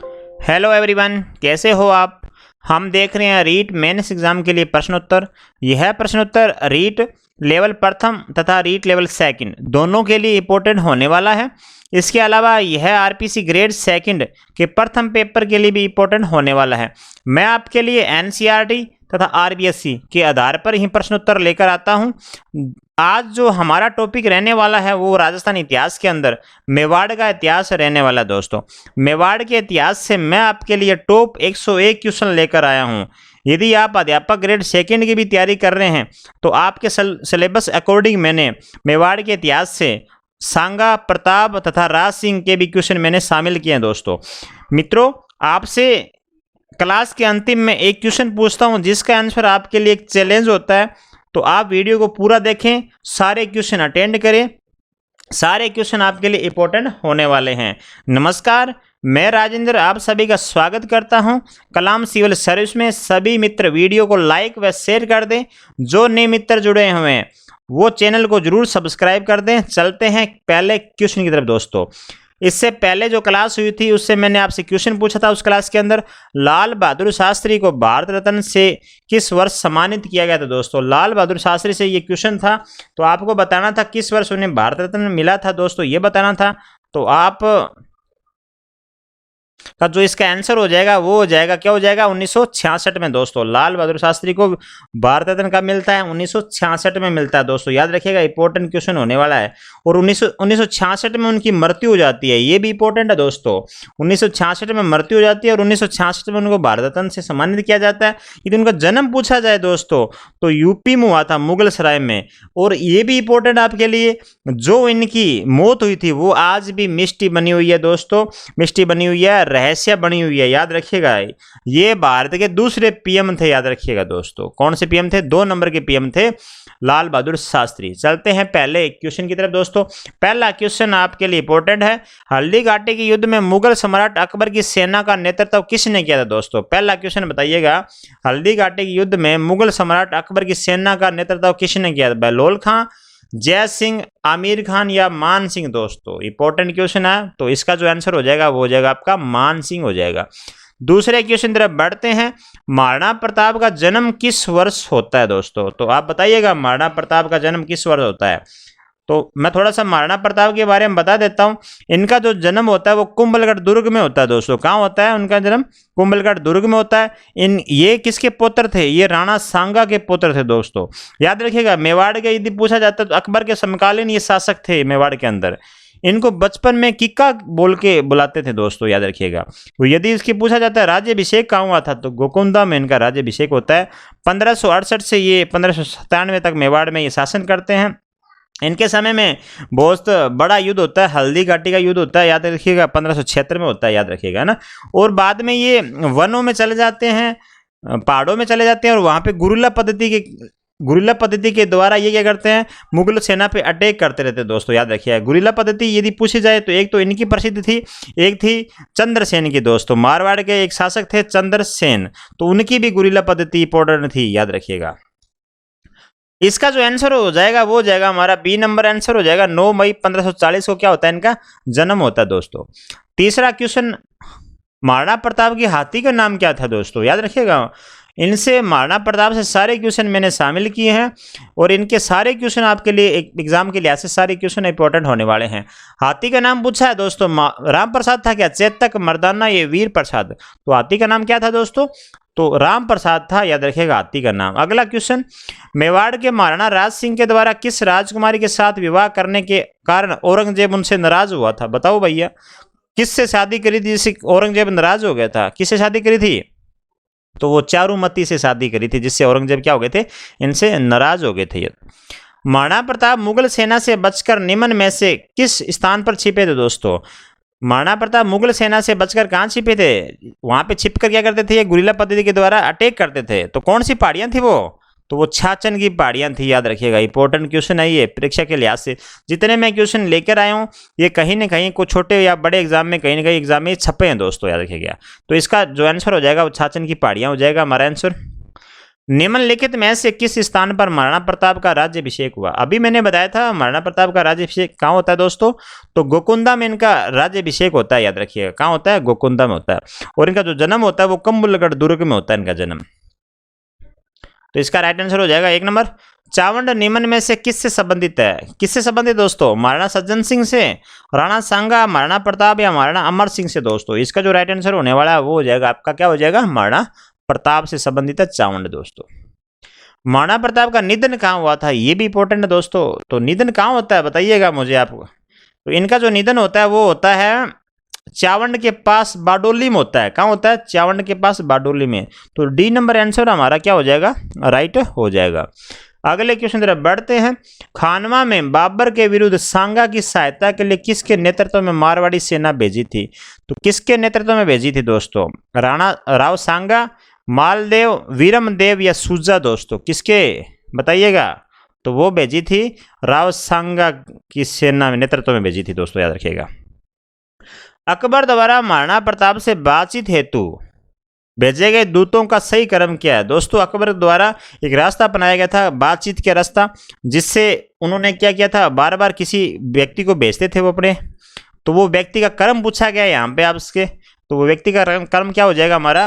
Hello everyone, कैसे हो आप। हम देख रहे हैं रीट मेंस एग्जाम के लिए प्रश्नोत्तर। यह प्रश्नोत्तर रीट लेवल प्रथम तथा रीट लेवल सेकंड दोनों के लिए इंपॉर्टेंट होने वाला है। इसके अलावा यह आरपीसी ग्रेड सेकंड के प्रथम पेपर के लिए भी इंपॉर्टेंट होने वाला है। मैं आपके लिए एनसीईआरटी तथा आरबीएससी के आधार पर ही प्रश्नोत्तर लेकर आता हूं। आज जो हमारा टॉपिक रहने वाला है वो राजस्थान इतिहास के अंदर मेवाड़ का इतिहास रहने वाला है। दोस्तों, मेवाड़ के इतिहास से मैं आपके लिए टॉप 101 क्वेश्चन लेकर आया हूं। यदि आप अध्यापक ग्रेड सेकंड की भी तैयारी कर रहे हैं तो आपके सिलेबस अकॉर्डिंग मैंने मेवाड़ के इतिहास से सांगा, प्रताप तथा राज सिंह के भी क्वेश्चन मैंने शामिल किए हैं। दोस्तों मित्रों, आपसे क्लास के अंतिम में एक क्वेश्चन पूछता हूं जिसका आंसर आपके लिए एक चैलेंज होता है, तो आप वीडियो को पूरा देखें, सारे क्वेश्चन अटेंड करें। सारे क्वेश्चन आपके लिए इंपॉर्टेंट होने वाले हैं। नमस्कार, मैं राजेंद्र आप सभी का स्वागत करता हूं कलाम सिविल सर्विस में। सभी मित्र वीडियो को लाइक व शेयर कर दें। जो नए मित्र जुड़े हुए हैं वो चैनल को जरूर सब्सक्राइब कर दें। चलते हैं पहले क्वेश्चन की तरफ। दोस्तों, इससे पहले जो क्लास हुई थी उससे मैंने आपसे क्वेश्चन पूछा था। उस क्लास के अंदर लाल बहादुर शास्त्री को भारत रत्न से किस वर्ष सम्मानित किया गया था। दोस्तों, लाल बहादुर शास्त्री से ये क्वेश्चन था, तो आपको बताना था किस वर्ष उन्हें भारत रत्न मिला था। दोस्तों, ये बताना था। तो आप का जो इसका आंसर हो जाएगा वो हो जाएगा, क्या हो जाएगा, 1966 में। दोस्तों, लाल बहादुर शास्त्री को भारत रत्न कब मिलता है? 1966 में मिलता है। दोस्तों याद रखिएगा, इंपॉर्टेंट क्वेश्चन होने वाला है। और 1966 में उनकी मृत्यु हो जाती है, ये भी इंपॉर्टेंट है। दोस्तों, 1966 में मृत्यु हो जाती है और 1966 में उनको भारत रत्न से सम्मानित किया जाता है। यदि उनका जन्म पूछा जाए दोस्तों तो यूपी में हुआ था, मुगल सराय में। और ये भी इंपॉर्टेंट आपके लिए, जो इनकी मौत हुई थी वो आज भी मिस्ट्री बनी हुई है। दोस्तों, मिस्ट्री बनी हुई है, रहस्य बनी हुई है। याद रखिएगा, ये भारत के दूसरे पीएम थे। याद रखिएगा दोस्तों, कौन से पीएम थे? 2 नंबर के पीएम थे लाल बहादुर शास्त्री। चलते हैं पहले क्वेश्चन की तरफ। दोस्तों, पहला क्वेश्चन आपके लिए इंपॉर्टेंट है। हल्दी घाटी के युद्ध में मुगल सम्राट अकबर की सेना का नेतृत्व किसने किया था? दोस्तों, पहला क्वेश्चन बताइएगा, हल्दी घाटी के युद्ध में मुगल सम्राट अकबर की सेना का नेतृत्व किसने किया था? बहलोल खां, जय सिंह, आमिर खान या मान सिंह? दोस्तों, इंपॉर्टेंट क्वेश्चन है, तो इसका जो आंसर हो जाएगा वो हो जाएगा आपका मान सिंह हो जाएगा। दूसरे क्वेश्चन तरफ बढ़ते हैं। महाराणा प्रताप का जन्म किस वर्ष होता है? दोस्तों, तो आप बताइएगा महाराणा प्रताप का जन्म किस वर्ष होता है। तो मैं थोड़ा सा महाराणा प्रताप के बारे में बता देता हूं। इनका जो जन्म होता है वो कुंभलगढ़ दुर्ग में होता है। दोस्तों, कहाँ होता है उनका जन्म? कुंभलगढ़ दुर्ग में होता है। ये किसके पुत्र थे? ये राणा सांगा के पुत्र थे। दोस्तों, याद रखिएगा, मेवाड़ के यदि पूछा जाता है तो अकबर के समकालीन ये शासक थे मेवाड़ के अंदर। इनको बचपन में किक्का बोल के बुलाते थे। दोस्तों, याद रखिएगा। तो यदि इसकी पूछा जाता है राज्यभिषेक कहाँ हुआ था, तो गोकुंदा में इनका राज्यभिषेक होता है। 1568 से ये 1597 तक मेवाड़ में ये शासन करते हैं। इनके समय में बहुत बड़ा युद्ध होता है, हल्दी घाटी का युद्ध होता है। याद रखिएगा, 1576 में होता है। याद रखिएगा ना। और बाद में ये वनों में चले जाते हैं, पहाड़ों में चले जाते हैं, और वहां पे गुरिल्ला पद्धति के द्वारा ये क्या करते हैं, मुगल सेना पे अटैक करते रहते हैं। दोस्तों, याद रखिएगा, गुरिल्ला पद्धति यदि पूछी जाए तो एक तो इनकी प्रसिद्ध थी, एक थी चंद्रसेन की। दोस्तों, मारवाड़ के एक शासक थे चंद्रसेन, तो उनकी भी गुरिल्ला पद्धति इंपॉर्टेंट थी। याद रखिएगा। इसका जो आंसर हो जाएगा वो हो जाएगा हमारा बी नंबर आंसर हो जाएगा। 9 मई 1540 को क्या होता है, इनका जन्म होता है। दोस्तों, तीसरा क्वेश्चन, महाराणा प्रताप की हाथी का नाम क्या था? दोस्तों, याद रखिएगा, इनसे महाराणा प्रताप से सारे क्वेश्चन मैंने शामिल किए हैं और इनके सारे क्वेश्चन आपके लिए एग्जाम के लिहाज से सारे क्वेश्चन इंपॉर्टेंट होने वाले हैं। हाथी का नाम पूछा है दोस्तों, राम प्रसाद था क्या? चेतक, मर्दाना, ये वीर प्रसाद। तो हाथी का नाम क्या था दोस्तों? तो राम प्रसाद था। याद रखिएगा हाथी का नाम। अगला क्वेश्चन, मेवाड़ के महाराणा राज सिंह के द्वारा किस राजकुमारी के साथ विवाह करने के कारण औरंगजेब उनसे नाराज हुआ था? बताओ भैया, किससे शादी करी थी जिससे औरंगजेब नाराज हो गया था? किससे शादी करी थी? तो वो चारुमती से शादी करी थी, जिससे औरंगजेब क्या हो गए थे, इनसे नाराज हो गए थे। महाराणा प्रताप मुगल सेना से बचकर निम्न में से किस स्थान पर छिपे थे? दोस्तों, महाराणा प्रताप मुगल सेना से बचकर कहाँ छिपे थे? वहां पे छिपकर क्या करते थे, ये गुरिल्ला पद्धति के द्वारा अटैक करते थे। तो कौन सी पहाड़ियां थी वो? तो वो छाछन की पहाड़ियां थी। याद रखिएगा, इंपॉर्टेंट क्वेश्चन है ये परीक्षा के लिहाज से। जितने मैं क्वेश्चन लेकर आया हूँ ये कहीं ना कहीं को छोटे या बड़े एग्जाम में कहीं ना कहीं एग्जाम में छपे हैं। दोस्तों, याद रखिएगा। तो इसका जो आंसर हो जाएगा वो छाछन की पहाड़ियां हो जाएगा हमारा आंसर। निम्नलिखित में से किस स्थान पर महाराणा प्रताप का राज्याभिषेक हुआ? अभी मैंने बताया था महाराणा प्रताप का राज्याभिषेक कहाँ होता है दोस्तों, तो गोकुंदा में इनका राज्याभिषेक होता है, याद रखिएगा कहाँ होता है, गोकुंदा में होता है। और इनका जो जन्म होता है वो कम्बुलगढ़ दुर्ग में होता है इनका जन्म। तो इसका राइट आंसर हो जाएगा 1 नंबर। चावंड निम्न में से किससे संबंधित है? किससे संबंधित दोस्तों? महाराणा सज्जन सिंह से, राणा सांगा, महाराणा प्रताप या महाराणा अमर सिंह से दोस्तों। इसका जो राइट आंसर होने वाला है वो हो जाएगा आपका, क्या हो जाएगा, महाराणा प्रताप से संबंधित है चावंड दोस्तों। महाराणा प्रताप का निधन कहाँ हुआ था, ये भी इंपॉर्टेंट है दोस्तों। तो निधन कहाँ होता है बताइएगा मुझे आप। तो इनका जो निधन होता है वो होता है चावंड के पास बारडोली में होता है। कहाँ होता है? चावंड के पास बारडोली में। तो डी नंबर आंसर हमारा क्या हो जाएगा, राइट हो जाएगा। अगले क्वेश्चन तरफ बढ़ते हैं। खानवा में बाबर के विरुद्ध सांगा की सहायता के लिए किसके नेतृत्व में मारवाड़ी सेना भेजी थी? तो किसके नेतृत्व में भेजी थी दोस्तों? राणा राव सांगा, मालदेव, वीरमदेव या सूजा दोस्तों? किसके बताइएगा? तो वो भेजी थी राव सांगा की सेना में नेतृत्व में भेजी थी दोस्तों, याद रखिएगा। अकबर द्वारा महाराणा प्रताप से बातचीत हेतु भेजे गए दूतों का सही क्रम क्या है? दोस्तों अकबर द्वारा एक रास्ता बनाया गया था, बातचीत का रास्ता, जिससे उन्होंने क्या किया था, बार बार किसी व्यक्ति को भेजते थे वो अपने। तो वो व्यक्ति का क्रम पूछा गया है यहाँ पे आपसे। तो वो व्यक्ति का क्रम क्या हो जाएगा हमारा?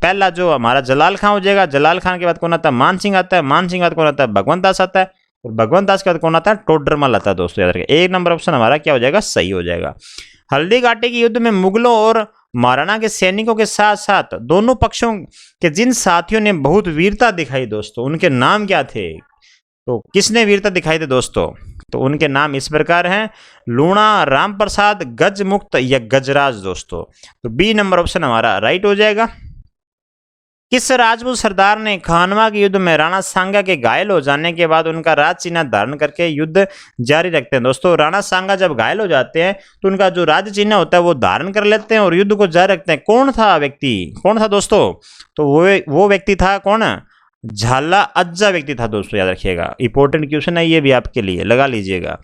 पहला जो हमारा जलाल खान हो जाएगा, जलाल खान के बाद कौन आता है? मान सिंह आता है, मान सिंह के बाद कौन आता है? भगवंत दास आता है, और भगवंत दास के बाद कौन आता है? टोडरमल आता है दोस्तों, याद रखिए। 1 नंबर ऑप्शन हमारा क्या हो जाएगा, सही हो जाएगा। हल्दी घाटी के युद्ध में मुगलों और महाराणा के सैनिकों के साथ साथ दोनों पक्षों के जिन साथियों ने बहुत वीरता दिखाई दोस्तों, उनके नाम क्या थे? तो किसने वीरता दिखाई थी दोस्तों? तो उनके नाम इस प्रकार हैं, लूणा, राम प्रसाद, गजमुक्त या गजराज दोस्तों। तो बी नंबर ऑप्शन हमारा राइट हो जाएगा। किस राजपूत सरदार ने खानवा के युद्ध में राणा सांगा के घायल हो जाने के बाद उनका राज चिन्ह धारण करके युद्ध जारी रखते हैं? दोस्तों राणा सांगा जब घायल हो जाते हैं तो उनका जो राज चिन्ह होता है वो धारण कर लेते हैं और युद्ध को जारी रखते हैं। कौन था व्यक्ति, कौन था दोस्तों? तो वो व्यक्ति था कौन? झाला अज्जा व्यक्ति था दोस्तों, याद रखिएगा। इंपॉर्टेंट क्वेश्चन है ये भी आपके लिए, लगा लीजिएगा।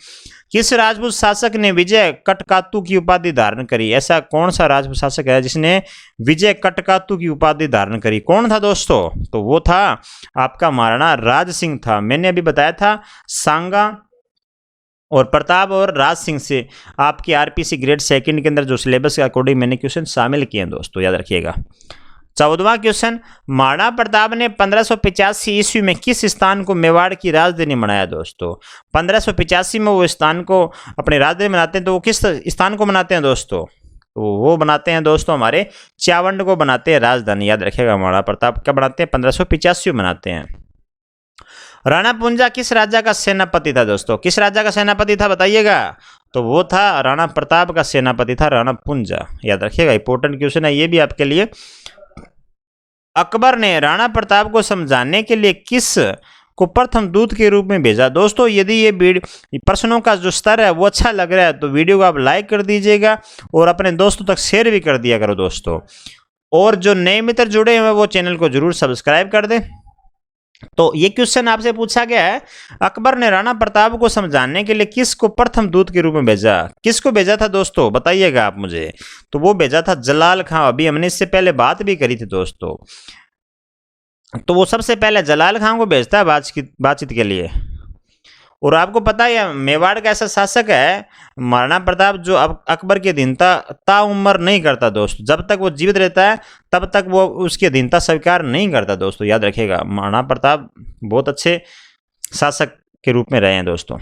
किस राजपूत शासक ने विजय कटकातु की उपाधि धारण करी? ऐसा कौन सा राजपूत शासक है जिसने विजय कटकातु की उपाधि धारण करी? कौन था दोस्तों? तो वो था आपका महाराणा राज सिंह था। मैंने अभी बताया था सांगा और प्रताप और राज सिंह से आपकी आरपीसी ग्रेड 2 के अंदर जो सिलेबस के अकॉर्डिंग मैंने क्वेश्चन शामिल किए हैं दोस्तों, याद रखिएगा। 14वां क्वेश्चन, महाराणा प्रताप ने 1585 ईस्वी में किस स्थान को मेवाड़ की राजधानी बनाया दोस्तों? 1585 में वो स्थान को अपनी राजधानी बनाते हैं, तो वो किस स्थान को बनाते हैं दोस्तों? तो वो बनाते हैं दोस्तों हमारे चावंड को बनाते हैं राजधानी, याद रखिएगा। महाराणा प्रताप क्या बनाते हैं? 1585 बनाते हैं। राणा पुंजा किस राजा का सेनापति था दोस्तों? किस राजा का सेनापति था बताइएगा? तो वो था राणा प्रताप का सेनापति था राणा पुंजा, याद रखिएगा। इंपॉर्टेंट क्वेश्चन है ये भी आपके लिए। अकबर ने राणा प्रताप को समझाने के लिए किस को प्रथम दूत के रूप में भेजा? दोस्तों यदि ये प्रश्नों का जो स्तर है वो अच्छा लग रहा है तो वीडियो को आप लाइक कर दीजिएगा और अपने दोस्तों तक शेयर भी कर दिया करो दोस्तों। और जो नए मित्र जुड़े हुए हैं वो चैनल को जरूर सब्सक्राइब कर दें। तो ये क्वेश्चन आपसे पूछा गया है, अकबर ने राणा प्रताप को समझाने के लिए किसको प्रथम दूत के रूप में भेजा? किसको भेजा था दोस्तों बताइएगा आप मुझे। तो वो भेजा था जलाल खान। अभी हमने इससे पहले बात भी करी थी दोस्तों। तो वो सबसे पहले जलाल खान को भेजता है बातचीत के लिए। और आपको पता है मेवाड़ का ऐसा शासक है महाराणा प्रताप जो अब अकबर की अधीनता ताउम्र नहीं करता दोस्तों। जब तक वो जीवित रहता है तब तक वो उसकी अधीनता स्वीकार नहीं करता दोस्तों, याद रखिएगा। महाराणा प्रताप बहुत अच्छे शासक के रूप में रहे हैं दोस्तों।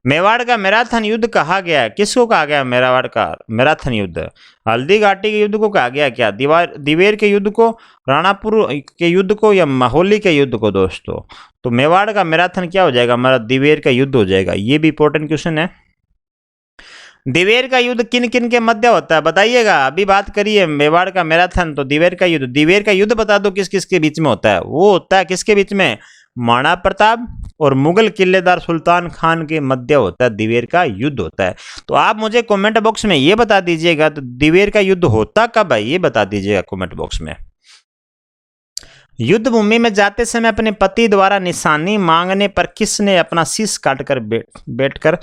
मेवाड़ का मैराथन युद्ध कहा गया है? किसको कहा गया मेवाड़ का मैराथन युद्ध? हल्दी घाटी के युद्ध को कहा गया क्या? दिवेर के युद्ध को, राणापुर के युद्ध को, या माहौली के युद्ध को दोस्तों? तो मेवाड़ का मैराथन क्या हो जाएगा हमारा? दिवेर का युद्ध हो जाएगा। ये भी इंपॉर्टेंट क्वेश्चन है। दिवेर का युद्ध किन किन के मध्य होता है बताइएगा। अभी बात करिए मेवाड़ का मैराथन, तो दिवेर का युद्ध, दिवेर का युद्ध बता दो किस किस के बीच में होता है? वो होता है किसके बीच में? महाराणा प्रताप और मुगल किलेदार सुल्तान खान के मध्य होता है दिवेर का युद्ध होता है। तो आप मुझे कमेंट बॉक्स में ये बता दीजिएगा, तो दिवेर का युद्ध होता कब है ये बता दीजिएगा कमेंट बॉक्स में। युद्ध भूमि में जाते समय अपने पति द्वारा निशानी मांगने पर किसने अपना शीश काटकर बैठकर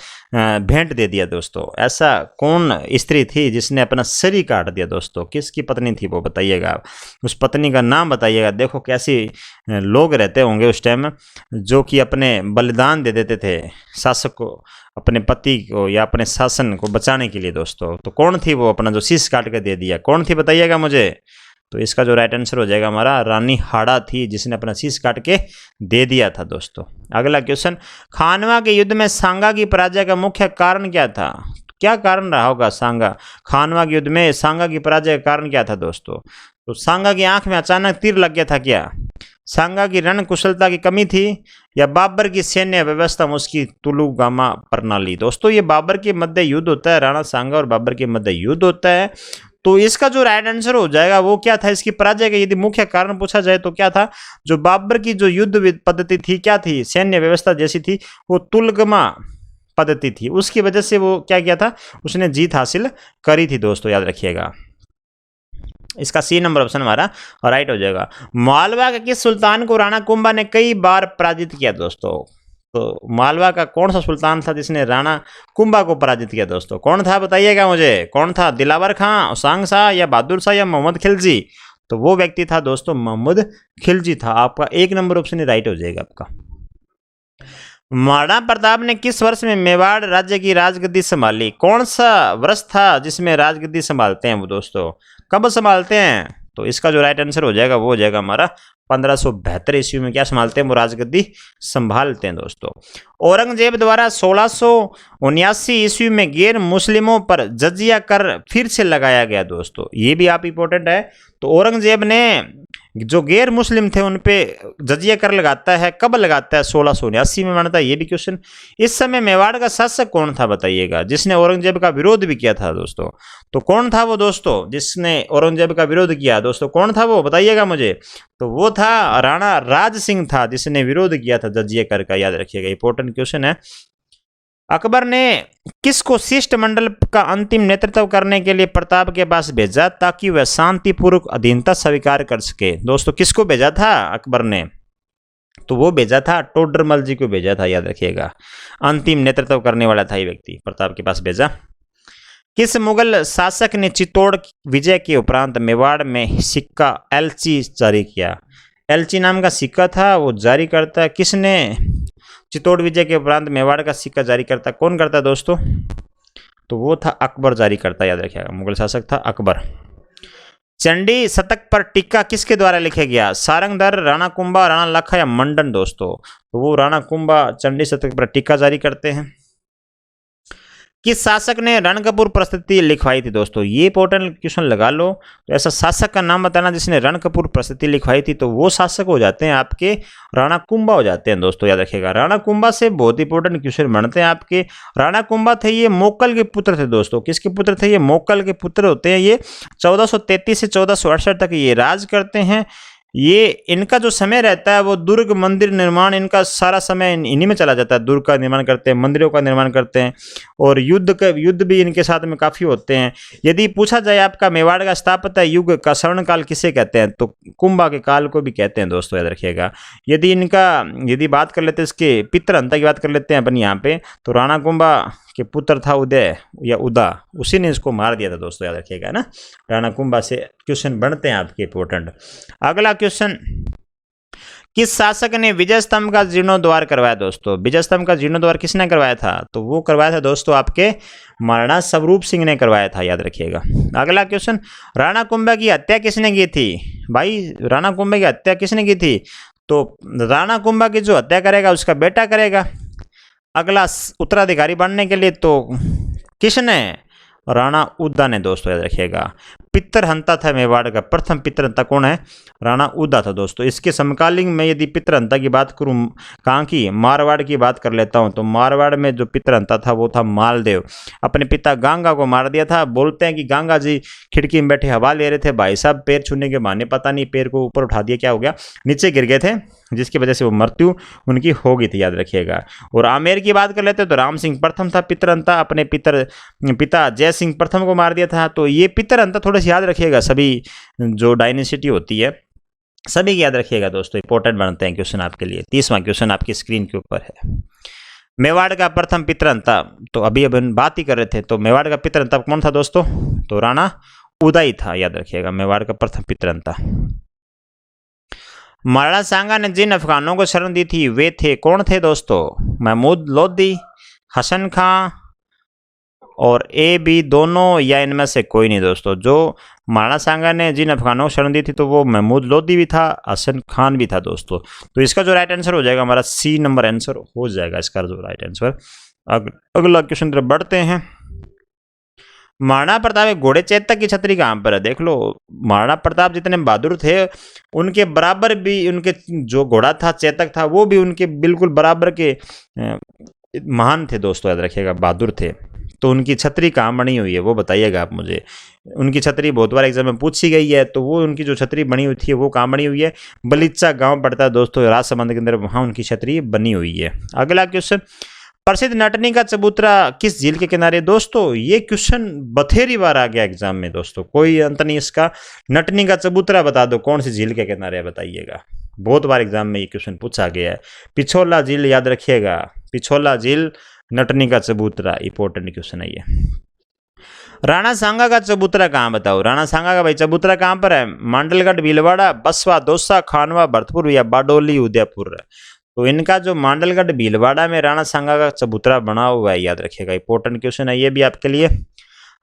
भेंट दे दिया दोस्तों? ऐसा कौन स्त्री थी जिसने अपना शरीर काट दिया दोस्तों? किसकी पत्नी थी वो बताइएगा आप, उस पत्नी का नाम बताइएगा। देखो कैसी लोग रहते होंगे उस टाइम जो कि अपने बलिदान दे देते थे शासक को, अपने पति को या अपने शासन को बचाने के लिए दोस्तों। तो कौन थी वो, अपना जो शीश काट कर दे दिया, कौन थी बताइएगा मुझे? तो इसका जो राइट आंसर हो जाएगा हमारा रानी हाड़ा थी, जिसने अपना शीश काट के दे दिया था दोस्तों। अगला क्वेश्चन, खानवा के युद्ध में सांगा की पराजय का मुख्य कारण क्या था? क्या कारण रहा होगा सांगा, खानवा के युद्ध में सांगा की पराजय का कारण क्या था दोस्तों? तो सांगा की आंख में अचानक तीर लग गया था क्या? सांगा की रण कुशलता की कमी थी, या बाबर की सैन्य व्यवस्था में उसकी तुलुगामा प्रणाली? दोस्तों ये बाबर के मध्य युद्ध होता है, राणा सांगा और बाबर के मध्य युद्ध होता है। तो इसका जो राइट आंसर हो जाएगा वो क्या था? इसकी पराजय का यदि मुख्य कारण पूछा जाए तो क्या था? जो बाबर की जो युद्ध पद्धति थी क्या थी, सैन्य व्यवस्था जैसी थी, वो तुलगमा पद्धति थी। उसकी वजह से वो क्या किया था, उसने जीत हासिल करी थी दोस्तों, याद रखिएगा। इसका सी नंबर ऑप्शन हमारा राइट हो जाएगा। मालवा के किस सुल्तान को राणा कुंभा ने कई बार पराजित किया दोस्तों? तो मालवा का कौन सा सुल्तान था जिसने राणा कुंभा को पराजित किया दोस्तों? कौन था बताइएगा मुझे, कौन था? दिलावर खां, उसांग शाह, या बहादुर शाह, या मोहम्मद खिलजी? तो वो व्यक्ति था दोस्तों मोहम्मद खिलजी था। आपका एक नंबर ऑप्शन ही राइट हो जाएगा आपका। महाराणा प्रताप ने किस वर्ष में मेवाड़ राज्य की राजगद्दी संभाली? कौन सा वर्ष था जिसमें राजगद्दी संभालते हैं वो दोस्तों? कब संभालते हैं? तो इसका जो राइट आंसर हो जाएगा वो हो जाएगा हमारा 1572 ईस्वी में क्या संभालते हैं वो, राजगद्दी संभालते हैं दोस्तों। औरंगजेब द्वारा 1679 ईस्वी में गैर मुस्लिमों पर जजिया कर फिर से लगाया गया दोस्तों, ये भी आप इंपॉर्टेंट है। तो औरंगजेब ने जो गैर मुस्लिम थे उन पे जजिया कर लगाता है, कब लगाता है? 1679 में मानता है, ये भी क्वेश्चन। इस समय मेवाड़ का शासक कौन था बताइएगा, जिसने औरंगजेब का विरोध भी किया था दोस्तों? तो कौन था वो दोस्तों जिसने औरंगजेब का विरोध किया दोस्तों? कौन था वो बताइएगा मुझे? तो वो था राणा राज सिंह था, जिसने विरोध किया था जजिया कर का, याद रखिएगा, इंपॉर्टेंट क्वेश्चन है। अकबर ने किसको शिष्टमंडल का अंतिम नेतृत्व करने के लिए प्रताप के पास भेजा ताकि वह शांतिपूर्वक अधीनता स्वीकार कर सके? दोस्तों किसको भेजा था अकबर ने? तो वो भेजा था टोडरमल जी को भेजा था, याद रखिएगा। अंतिम नेतृत्व करने वाला था ये व्यक्ति, प्रताप के पास भेजा। किस मुगल शासक ने चित्तौड़ विजय के उपरांत मेवाड़ में सिक्का एलची जारी किया? एलची नाम का सिक्का था, वो जारी करता किसने? चित्तौड़ विजय के उपरांत मेवाड़ का सिक्का जारी करता कौन करता दोस्तों? तो वो था अकबर जारी करता, याद रखिएगा, मुगल शासक था अकबर। चंडी शतक पर टीका किसके द्वारा लिखा गया? सारंगधर, राणा कुंभा, राणा लखा, या मंडन दोस्तों? तो वो राणा कुंभा चंडी शतक पर टीका जारी करते हैं। किस शासक ने रणकपुर प्रस्तुति लिखवाई थी दोस्तों? ये इंपॉर्टेंट क्वेश्चन लगा लो। तो ऐसा शासक का नाम बताना जिसने रणकपुर प्रस्तुति लिखवाई थी, तो वो शासक हो जाते हैं आपके राणा कुंभा हो जाते हैं दोस्तों, याद रखिएगा। राणा कुंभा से बहुत इंपॉर्टेंट क्वेश्चन बनते हैं आपके। राणा कुंभा थे ये मोक्कल के पुत्र थे दोस्तों। किसके पुत्र थे ये? मोक्कल के पुत्र होते हैं ये। 1433 से 1468 तक ये राज करते हैं। ये इनका जो समय रहता है वो दुर्ग मंदिर निर्माण, इनका सारा समय इन्हीं में चला जाता है। दुर्ग का निर्माण करते हैं, मंदिरों का निर्माण करते हैं, और युद्ध भी इनके साथ में काफ़ी होते हैं। यदि पूछा जाए आपका मेवाड़ का स्थापत्य युग का स्वर्णकाल किसे कहते हैं, तो कुंभा के काल को भी कहते हैं दोस्तों, याद रखिएगा। यदि बात कर लेते हैं इसके पितृहंता की बात कर लेते हैं अपन यहाँ पे, तो राणा कुंभा के पुत्र था उदय या उदा, उसी ने इसको मार दिया था दोस्तों, याद रखिएगा ना। राणा कुंभा से क्वेश्चन बनते हैं आपके इंपॉर्टेंट। अगला क्वेश्चन, किस शासक ने विजय स्तंभ का जीर्णोद्धार करवाया दोस्तों? विजय स्तंभ का जीर्णोद्धार किसने करवाया था? तो वो करवाया था दोस्तों आपके महाराणा स्वरूप सिंह ने करवाया था, याद रखिएगा। अगला क्वेश्चन, राणा कुंभा की हत्या किसने की थी? भाई राणा कुंभा की हत्या किसने की थी? तो राणा कुंभा की जो हत्या करेगा उसका बेटा करेगा। अगला उत्तराधिकारी बनने के लिए तो किसने? राणा उदा ने दोस्तों, याद रखिएगा। पितृहंता था मेवाड़ का, प्रथम पितृहंता कौन है? राणा उदा था दोस्तों। इसके समकालीन में यदि पितृहंता की बात करूं, कहाँ की? मारवाड़ की बात कर लेता हूं। तो मारवाड़ में जो पितृहंता था वो था मालदेव। अपने पिता गंगा को मार दिया था। बोलते हैं कि गंगा जी खिड़की में बैठे हवा ले रहे थे, भाई साहब पैर छूने के बहाने पता नहीं पैर को ऊपर उठा दिया, क्या हो गया, नीचे गिर गए थे, जिसकी वजह से वो मृत्यु उनकी हो गई थी, याद रखिएगा। और आमेर की बात कर लेते हैं तो राम सिंह प्रथम था पितृहंता, अपने पिता जय सिंह प्रथम को मार दिया था। तो ये पितृहंता थोड़े से याद रखिएगा, सभी जो डायनेसिटी होती है सभी याद रखिएगा दोस्तों, इंपॉर्टेंट बनते हैं क्वेश्चन आपके लिए। 30वां क्वेश्चन आपकी स्क्रीन के ऊपर है। मेवाड़ का प्रथम पितरंता, तो अभी अपन बात ही कर रहे थे, तो मेवाड़ का पितरंता कौन था दोस्तों? तो राणा उदय था, याद रखिएगा, मेवाड़ का प्रथम पितरंता। महाराणा सांगा ने जिन अफगानों को शरण दी थी वे थे, कौन थे दोस्तों? महमूद लोधी, हसन खां और ए बी दोनों, या इनमें से कोई नहीं दोस्तों। जो महाराणा सांगा ने जिन अफगानों को शरण दी थी तो वो महमूद लोधी भी था, हसन खान भी था दोस्तों। तो इसका जो राइट आंसर हो जाएगा हमारा सी नंबर आंसर हो जाएगा इसका जो राइट आंसर। अगला क्वेश्चन तरफ बढ़ते हैं। महाराणा प्रताप के घोड़े चेतक की छतरी कहाँ पर है? देख लो, महाराणा प्रताप जितने बहादुर थे उनके बराबर भी उनके जो घोड़ा था चेतक था वो भी उनके बिल्कुल बराबर के महान थे दोस्तों, याद रखिएगा, बहादुर थे। तो उनकी छतरी कहाँ बनी हुई है वो बताइएगा आप मुझे। उनकी छतरी बहुत बार एग्जाम में पूछी गई है, तो वो उनकी जो छतरी बनी हुई थी वो कहाँ बनी हुई है? बलिच्चा गांव पड़ता है दोस्तों राजसमंद के अंदर, वहाँ उनकी छतरी बनी हुई है। अगला क्वेश्चन, प्रसिद्ध नटनी का चबूतरा किस झील के किनारे? दोस्तों ये क्वेश्चन बथेरी बार आ गया एग्जाम में दोस्तों, कोई अंत नहीं इसका। नटनी का चबूतरा बता दो कौन सी झील के किनारे है, बताइएगा। बहुत बार एग्जाम में ये क्वेश्चन पूछा गया है। पिछोला झील, याद रखिएगा, पिछोला झील, नटनी का चबूतरा, इंपॉर्टेंट क्वेश्चन है ये। राणा सांगा का चबूतरा कहाँ बताओ? राणा सांगा का भाई चबूतरा कहाँ पर है? मांडलगढ़, भीलवाड़ा, बसवा, दौसा, खानवा, भरतपुर या बारडोली, उदयपुर। तो इनका जो मांडलगढ़ भीलवाड़ा में राणा सांगा का चबूतरा बना हुआ है, याद रखिएगा, इंपॉर्टेंट क्वेश्चन है ये भी आपके लिए।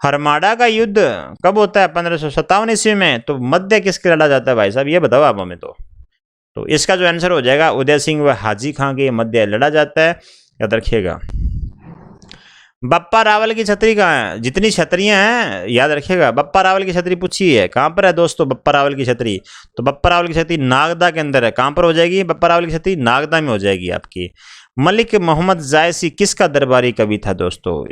हरमाड़ा का युद्ध कब होता है? 1557 ईस्वी में। तो मध्य किसके लड़ा जाता है भाई साहब, ये बताओ आप हमें। तो इसका जो आंसर हो जाएगा उदय सिंह व हाजी खां के मध्य लड़ा जाता है, याद रखिएगा। बप्पा रावल की छतरी कहाँ है? जितनी छतरियां हैं याद रखिएगा, बप्पा रावल की छतरी पूछी है कहाँ पर है दोस्तों? बप्पा रावल की छतरी, तो बप्पा रावल की छतरी नागदा के अंदर है। कहाँ पर हो जाएगी बप्पा रावल की छतरी? नागदा में हो जाएगी आपकी। मलिक मोहम्मद जायसी किसका दरबारी कवि था दोस्तों?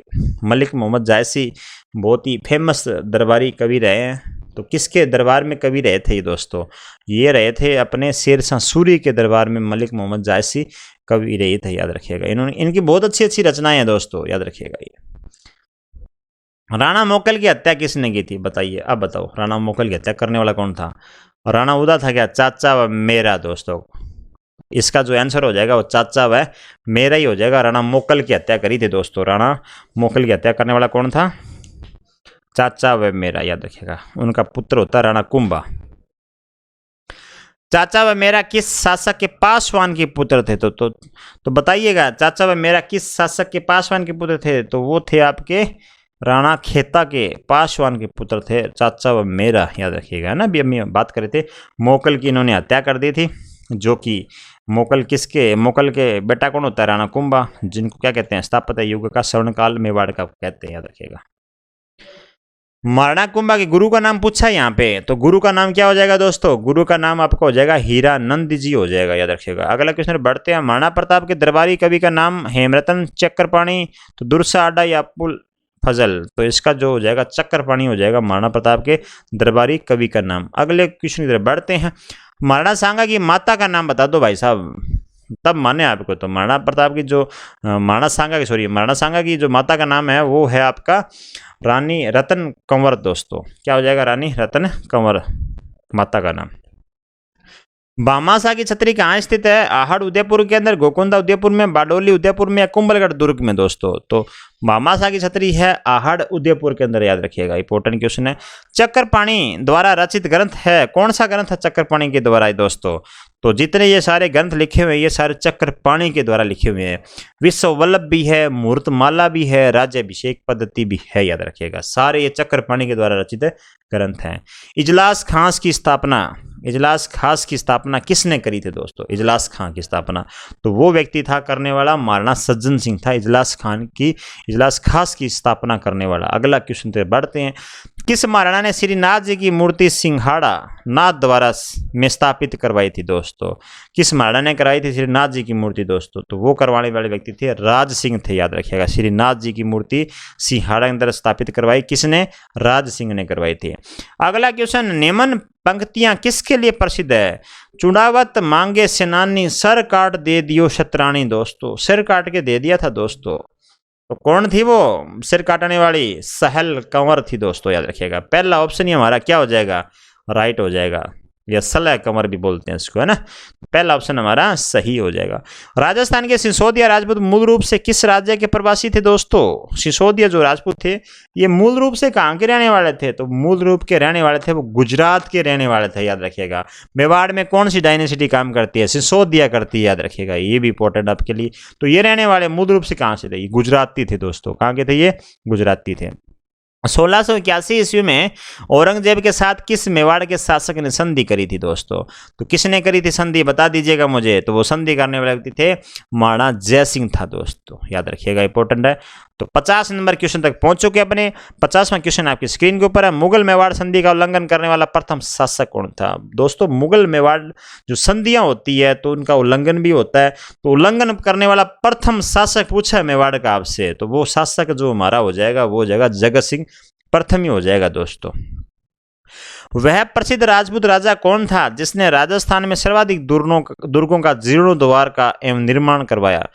मलिक मोहम्मद जायसी बहुत ही फेमस दरबारी कवि रहे हैं। तो किसके दरबार में कवि रहे थे ये दोस्तों? ये रहे थे अपने शेरशाह सूरी के दरबार में मलिक मोहम्मद जायसी कवि रहे थे, याद रखिएगा। इन्होंने इनकी बहुत अच्छी अच्छी रचनाएं हैं दोस्तों, याद रखिएगा ये। राणा मोकल की हत्या किसने की थी बताइए, अब बताओ। राणा मोकल की हत्या करने वाला कौन था? राणा उदा था क्या? चाचा व मेरा दोस्तों। इसका जो आंसर हो जाएगा वो चाचा व मेरा ही हो जाएगा। राणा मोकल की हत्या करी थी दोस्तों। राणा मोकल की हत्या करने वाला कौन था? चाचा व मेरा, याद रखिएगा। उनका पुत्र होता राणा कुंभा। चाचा व मेरा किस शासक के पासवान के पुत्र थे? तो बताइएगा, चाचा व मेरा किस शासक के पासवान के पुत्र थे? तो वो थे आपके राणा खेता के पासवान के पुत्र थे चाचा व मेरा, याद रखिएगा, है ना। अभी हम बात कर रहे थे मोकल की इन्होंने हत्या कर दी थी, जो कि मोकल के बेटा कौन होता है? राणा कुंभा, जिनको क्या कहते हैं? स्थापत्य युग का स्वर्णकाल मेवाड़ का कहते हैं, याद रखिएगा। महाराणा कुंभा के गुरु का नाम पूछा है यहाँ पे, तो गुरु का नाम क्या हो जाएगा दोस्तों? गुरु का नाम आपका हो जाएगा हीरानंद जी हो जाएगा, याद रखिएगा। अगला क्वेश्चन बढ़ते हैं। महाराणा प्रताप के दरबारी कवि का नाम हेमरतन चक्रपाणी, तो दुरसा आडा या पुल फजल? तो इसका जो हो जाएगा चक्रपाणी हो जाएगा महाराणा प्रताप के दरबारी कवि का नाम। अगले क्वेश्चन की तरफ बढ़ते हैं। महाराणा सांगा की माता का नाम बता दो भाई साहब, तब माने आपको। तो महाराणा प्रताप की जो महाराणा सांगा की जो माता का नाम है वो है आपका रानी रतन कंवर दोस्तों। क्या हो जाएगा? रानी रतन कंवर माता का नाम। भामाशाह की छतरी कहाँ स्थित है? आहड़ उदयपुर के अंदर, गोकुंदा उदयपुर में, बारडोली उदयपुर में या कुंभलगढ़ दुर्ग में दोस्तों? तो भामाशाह की छतरी है आहड़ उदयपुर के अंदर, याद रखिएगा, इंपॉर्टेंट क्वेश्चन है। चक्रपाणी द्वारा रचित ग्रंथ है, कौन सा ग्रंथ है चक्रपाणी के द्वारा दोस्तों? तो जितने ये सारे ग्रंथ लिखे हुए हैं ये सारे चक्रपाणी के द्वारा लिखे हुए हैं। विश्व वल्लभ भी है, मुहूर्तमाला भी है, राज्याभिषेक पद्धति भी है, याद रखिएगा। सारे ये चक्रपाणी के द्वारा रचित ग्रंथ हैं। इजलास खास की स्थापना किसने करी थी दोस्तों? इजलास खां की स्थापना तो वो व्यक्ति था करने वाला महाराणा सज्जन सिंह था, इजलास खास की स्थापना करने वाला। अगला क्वेश्चन पे बढ़ते हैं। किस महाराणा ने श्रीनाथ जी की मूर्ति सिंघाड़ा नाथ द्वारा में स्थापित करवाई थी दोस्तों? किस महाराणा ने कराई थी श्रीनाथ जी की मूर्ति दोस्तों? तो वो करवाने वाले व्यक्ति थे राज सिंह थे, याद रखिएगा। श्रीनाथ जी की मूर्ति सिंघाड़ा के अंदर स्थापित करवाई किसने? राज सिंह ने करवाई थी। अगला क्वेश्चन, निम्न पंक्तियां किसके लिए प्रसिद्ध है? चुड़ावत मांगे सेनानी, सर काट दे दियो शतरानी दोस्तों। सिर काट के दे दिया था दोस्तों। तो कौन थी वो सिर काटने वाली? सहल कंवर थी दोस्तों, याद रखिएगा। पहला ऑप्शन ही हमारा क्या हो जाएगा? राइट हो जाएगा। या सलह कमर भी बोलते हैं इसको, है ना। पहला ऑप्शन हमारा सही हो जाएगा। राजस्थान के सिसोदिया राजपूत मूल रूप से किस राज्य के प्रवासी थे दोस्तों? सिसोदिया जो राजपूत थे ये मूल रूप से कहाँ के रहने वाले थे? तो मूल रूप के रहने वाले थे वो गुजरात के रहने वाले थे, याद रखिएगा। मेवाड़ में कौन सी डायनेसिटी काम करती है? सिसोदिया करती है, याद रखिएगा, ये भी इंपॉर्टेंट आपके लिए। तो ये रहने वाले मूल रूप से कहाँ से थे? गुजराती थे दोस्तों। कहाँ के थे ये? गुजराती थे। 1681 ईस्वी में औरंगजेब के साथ किस मेवाड़ के शासक ने संधि करी थी दोस्तों? तो किसने करी थी संधि, बता दीजिएगा मुझे। तो वो संधि करने वाले व्यक्ति थे महाराणा जयसिंह था दोस्तों, याद रखिएगा, इंपॉर्टेंट है। तो 50 नंबर क्वेश्चन तक पहुंच चुके अपने। 50वां क्वेश्चन आपकी स्क्रीन के ऊपर है। मुगल मेवाड़ संधि का उल्लंघन करने वाला प्रथम शासक कौन था? दोस्तों मुगल मेवाड़ जो संधियां होती है तो उनका उल्लंघन भी होता है, तो उल्लंघन करने वाला प्रथम शासक पूछा है मेवाड़ का आपसे, तो वो शासक जो हमारा हो जाएगा वो हो जाएगा जगत सिंह प्रथम ही हो जाएगा दोस्तों। वह प्रसिद्ध राजपूत राजा कौन था जिसने राजस्थान में सर्वाधिक दुर्गों का जीर्णोद्धार का एवं निर्माण करवाया?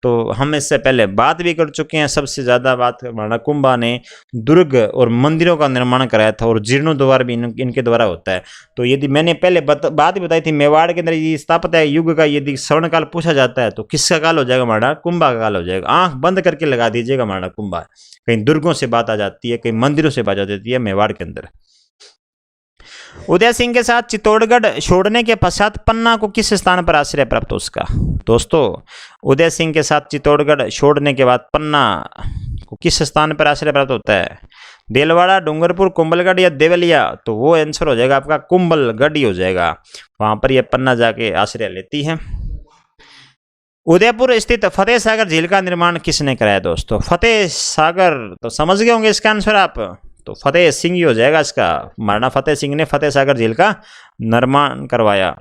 तो हम इससे पहले बात भी कर चुके हैं। सबसे ज्यादा बात महाराणा कुंभा ने दुर्ग और मंदिरों का निर्माण कराया था और जीर्णोद्धार भी इनके द्वारा होता है। तो यदि मैंने पहले बात बताई थी मेवाड़ के अंदर ये स्थापत्य युग का यदि स्वर्ण काल पूछा जाता है तो किसका काल हो जाएगा? महाराणा कुंभा का काल हो जाएगा। आंख बंद करके लगा दीजिएगा महाराणा कुंभा। कहीं दुर्गों से बात आ जाती है, कहीं मंदिरों से बात आ जाती है मेवाड़ के अंदर। उदय सिंह के साथ चित्तौड़गढ़ छोड़ने के पश्चात पन्ना को किस स्थान पर आश्रय प्राप्त उसका? दोस्तों उदय सिंह के साथ चित्तौड़गढ़ छोड़ने के बाद पन्ना को किस स्थान पर आश्रय प्राप्त होता है? देलवाड़ा, डूंगरपुर, कुंभलगढ़ या देवलिया? तो वो आंसर हो जाएगा आपका कुंभलगढ़ ही हो जाएगा। वहां पर यह पन्ना जाके आश्रय लेती है। उदयपुर स्थित फतेह सागर झील का निर्माण किसने कराया दोस्तों? फतेह सागर तो समझ गए होंगे इसका आंसर आप, तो फतेह सिंह ही हो जाएगा इसका। महाराणा फतेह सिंह ने फतेह सागर झील का निर्माण करवाया।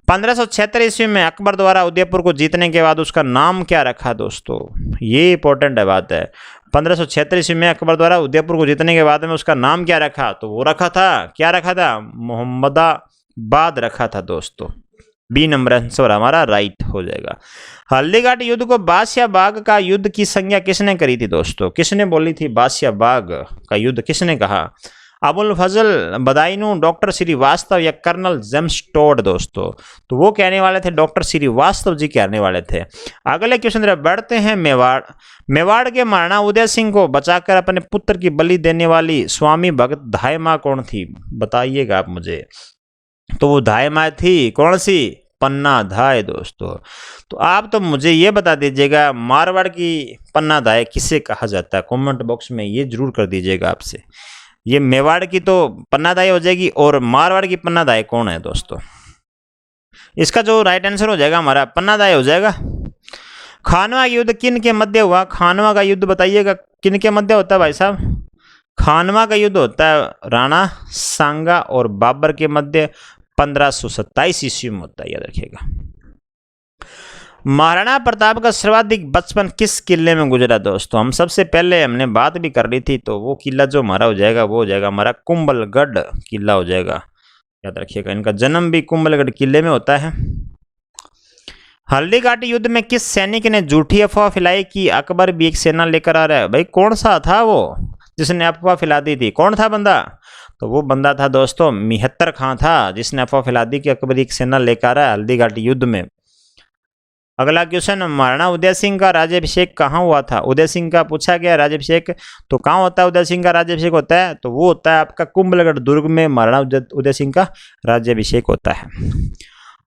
1576 ईस्वी में अकबर द्वारा उदयपुर को जीतने के बाद उसका नाम क्या रखा दोस्तों? ये इंपॉर्टेंट बात है। 1576 ईस्वी में अकबर द्वारा उदयपुर को जीतने के बाद में उसका नाम क्या रखा? तो वो रखा था, क्या रखा था? मोहम्मदाबाद रखा था दोस्तों। बी नंबर आंसर हमारा राइट हो जाएगा। हल्दीघाटी युद्ध को बादशाह बाग का युद्ध की संज्ञा किसने करी थी दोस्तों? किसने बोली थी बादशाह बाग का युद्ध किसने कहा? अबुल फजल बदायूं, डॉक्टर श्रीवास्तव या कर्नल जेम्स टॉड दोस्तों? तो वो कहने वाले थे डॉक्टर श्रीवास्तव जी कहने वाले थे। अगले क्वेश्चन तरफ बढ़ते हैं। मेवाड़ के महाराणा उदय सिंह को बचाकर अपने पुत्र की बलि देने वाली स्वामी भगत धाय माँ कौन थी? बताइएगा आप मुझे। तो वो धाय माँ थी कौन सी? पन्ना धाय दोस्तों। तो आप तो मुझे ये बता दीजिएगा मारवाड़ की पन्ना धाय किसे कहा जाता है? कमेंट बॉक्स में ये जरूर कर दीजिएगा आपसे। ये मेवाड़ की तो पन्ना धाय हो जाएगी और मारवाड़ की पन्ना धाय कौन है दोस्तों? इसका जो राइट आंसर हो जाएगा हमारा पन्ना धाय हो जाएगा। खानवा युद्ध किन के मध्य हुआ? खानवा का युद्ध बताइएगा किन के मध्य होता है भाई साहब? खानवा का युद्ध होता है राणा सांगा और बाबर के मध्य 1527 ईस्वी में होता है, याद रखिएगा। महाराणा प्रताप का सर्वाधिक बचपन किस किले में गुजरा दोस्तों? हम सबसे पहले हमने बात भी कर ली थी, तो वो किला जो हमारा हो जाएगा वो हो जाएगा हमारा कुंभलगढ़ किला हो जाएगा, याद रखिएगा। इनका जन्म भी कुंभलगढ़ किले में होता है। हल्दीघाटी युद्ध में किस सैनिक ने झूठी अफवाह फैलाई कि अकबर भी एक सेना लेकर आ रहा है? भाई कौन सा था वो जिसने अफवाह फैला दी थी? कौन था बंदा? तो वो बंदा था दोस्तों मिहत्तर खां था, जिसने अफवाह फैला दी कि अकबर एक सेना लेकर आ रहा है हल्दीघाटी युद्ध में। अगला क्वेश्चन, महाराणा उदय सिंह का राज्याभिषेक कहाँ हुआ था? उदय सिंह का पूछा गया राज्याभिषेक, तो कहाँ होता है उदय सिंह का राज्याभिषेक होता है? तो वो होता है आपका कुंभलगढ़ दुर्ग में महाराणा उदय सिंह का राज्याभिषेक होता है।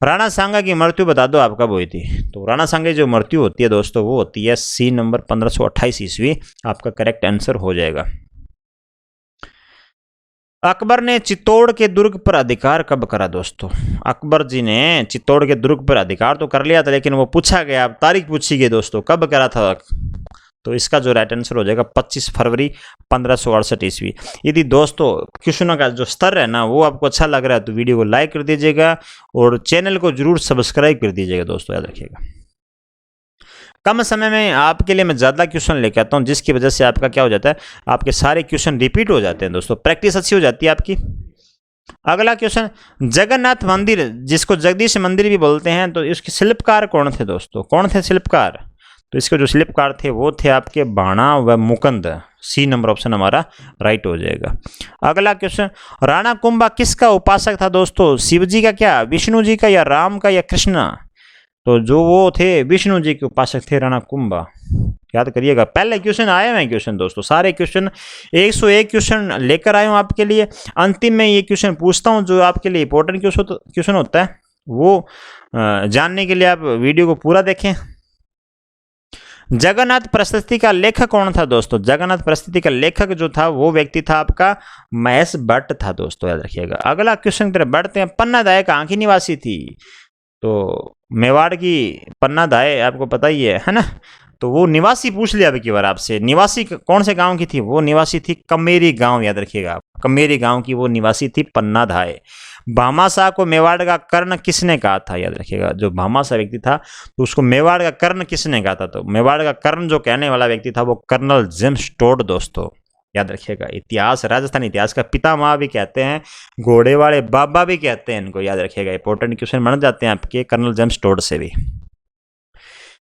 राणा सांगा की मृत्यु बता दो आप कब हुई थी? तो राणा सांगा की जो मृत्यु होती है दोस्तों वो होती है सी नंबर 1528 ईस्वी, आपका करेक्ट आंसर हो जाएगा। अकबर ने चित्तौड़ के दुर्ग पर अधिकार कब करा दोस्तों? अकबर जी ने चित्तौड़ के दुर्ग पर अधिकार तो कर लिया था, लेकिन वो पूछा गया, तारीख पूछी गई दोस्तों कब करा था? तो इसका जो राइट आंसर हो जाएगा 25 फरवरी 1568 ईस्वी। यदि दोस्तों क्वेश्चनों का जो स्तर है ना वो आपको अच्छा लग रहा है तो वीडियो को लाइक कर दीजिएगा और चैनल को जरूर सब्सक्राइब कर दीजिएगा दोस्तों, याद रखिएगा। कम समय में आपके लिए मैं ज़्यादा क्वेश्चन लेके आता हूँ, जिसकी वजह से आपका क्या हो जाता है, आपके सारे क्वेश्चन रिपीट हो जाते हैं दोस्तों, प्रैक्टिस अच्छी हो जाती है आपकी। अगला क्वेश्चन, जगन्नाथ मंदिर जिसको जगदीश मंदिर भी बोलते हैं, तो इसके शिल्पकार कौन थे दोस्तों? कौन थे शिल्पकार? तो इसके जो शिल्पकार थे वो थे आपके बाणा व मुकुंद। सी नंबर ऑप्शन हमारा राइट हो जाएगा। अगला क्वेश्चन, राणा कुंभा किसका उपासक था दोस्तों? शिव जी का, क्या विष्णु जी का, या राम का, या कृष्ण? तो जो वो थे विष्णु जी के उपासक थे राणा कुंभा। याद करिएगा, पहले क्वेश्चन आए हैं क्वेश्चन दोस्तों, सारे क्वेश्चन 101 क्वेश्चन लेकर आए हूं आपके लिए। अंतिम में ये क्वेश्चन पूछता हूं जो आपके लिए इंपॉर्टेंट क्वेश्चन होता है, वो जानने के लिए आप वीडियो को पूरा देखें। जगन्नाथ प्रस्तुति का लेखक कौन था दोस्तों? जगन्नाथ प्रस्तुति का लेखक जो था वो व्यक्ति था आपका महेश भट्ट था दोस्तों, याद रखिएगा। अगला क्वेश्चन की तरफ बढ़ते हैं। पन्ना दाय कहाँ की निवासी थी? तो मेवाड़ की पन्ना दाय आपको पता ही है ना। तो वो निवासी पूछ लिया अभी की बार आपसे, निवासी कौन से गांव की थी? वो निवासी थी कमेरी गांव, याद रखिएगा, कमेरी गांव की वो निवासी थी पन्ना धाय। भामाशाह को मेवाड़ का कर्ण किसने कहा था? याद रखिएगा, जो भामाशाह व्यक्ति था तो उसको मेवाड़ का कर्ण किसने कहा था? तो मेवाड़ का कर्ण जो कहने वाला व्यक्ति था वो कर्नल जेम्स टोड दोस्तों, याद रखिएगा। इतिहास, राजस्थान इतिहास का पितामह भी कहते हैं, घोड़े वाले बाबा भी कहते हैं इनको, याद रखिएगा। इंपॉर्टेंट क्वेश्चन बन जाते हैं आपके कर्नल जेम्स टोड से भी।